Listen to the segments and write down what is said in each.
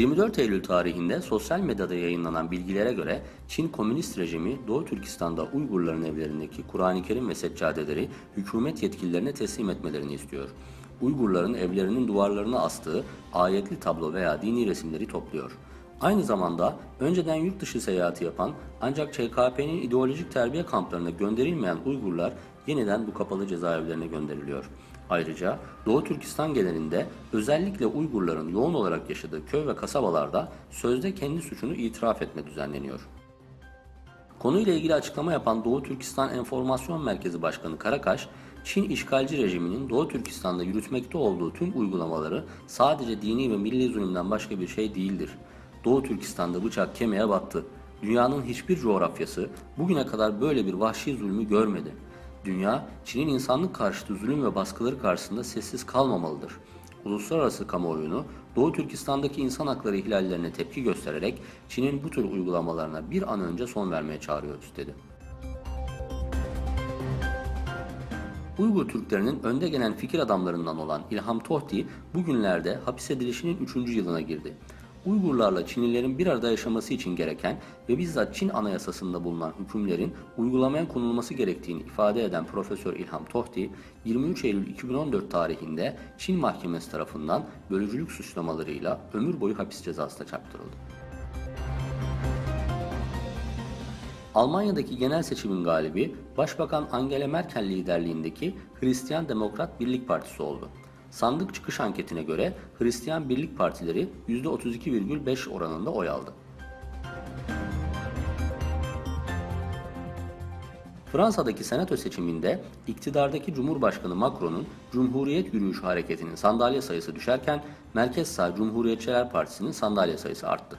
24 Eylül tarihinde sosyal medyada yayınlanan bilgilere göre Çin Komünist rejimi Doğu Türkistan'da Uygurların evlerindeki Kur'an-ı Kerim ve seccadeleri hükümet yetkililerine teslim etmelerini istiyor. Uygurların evlerinin duvarlarına astığı ayetli tablo veya dini resimleri topluyor. Aynı zamanda önceden yurt dışı seyahati yapan ancak ÇKP'nin ideolojik terbiye kamplarına gönderilmeyen Uygurlar yeniden bu kapalı cezaevlerine gönderiliyor. Ayrıca Doğu Türkistan genelinde özellikle Uygurların yoğun olarak yaşadığı köy ve kasabalarda sözde kendi suçunu itiraf etme düzenleniyor. Konuyla ilgili açıklama yapan Doğu Türkistan Enformasyon Merkezi Başkanı Karakaş, Çin işgalci rejiminin Doğu Türkistan'da yürütmekte olduğu tüm uygulamaları sadece dini ve milli zulümden başka bir şey değildir. Doğu Türkistan'da bıçak kemiğe battı. Dünyanın hiçbir coğrafyası bugüne kadar böyle bir vahşi zulmü görmedi. Dünya, Çin'in insanlık karşıtı zulüm ve baskıları karşısında sessiz kalmamalıdır. Uluslararası kamuoyunu Doğu Türkistan'daki insan hakları ihlallerine tepki göstererek Çin'in bu tür uygulamalarına bir an önce son vermeye çağırıyoruz dedi. Uygur Türklerinin önde gelen fikir adamlarından olan İlham Tohti bugünlerde hapis edilişinin 3. yılına girdi. Uygurlarla Çinlilerin bir arada yaşaması için gereken ve bizzat Çin Anayasası'nda bulunan hükümlerin uygulamaya konulması gerektiğini ifade eden Profesör İlham Tohti, 23 Eylül 2014 tarihinde Çin Mahkemesi tarafından bölücülük suçlamalarıyla ömür boyu hapis cezasına çarptırıldı. Almanya'daki genel seçimin galibi Başbakan Angela Merkel liderliğindeki Hristiyan Demokrat Birlik Partisi oldu. Sandık çıkış anketine göre Hristiyan Birlik Partileri %32,5 oranında oy aldı. Fransa'daki senato seçiminde iktidardaki Cumhurbaşkanı Macron'un Cumhuriyet Yürüyüşü Hareketi'nin sandalye sayısı düşerken Merkez Sağ Cumhuriyetçiler Partisi'nin sandalye sayısı arttı.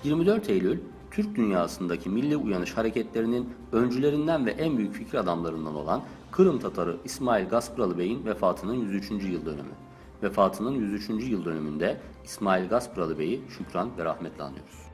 24 Eylül, Türk dünyasındaki milli uyanış hareketlerinin öncülerinden ve en büyük fikir adamlarından olan Kırım Tatarı İsmail Gaspıralı Bey'in vefatının 103. yıl dönümü. Vefatının 103. yıl dönümünde İsmail Gaspıralı Bey'i şükran ve rahmetle anıyoruz.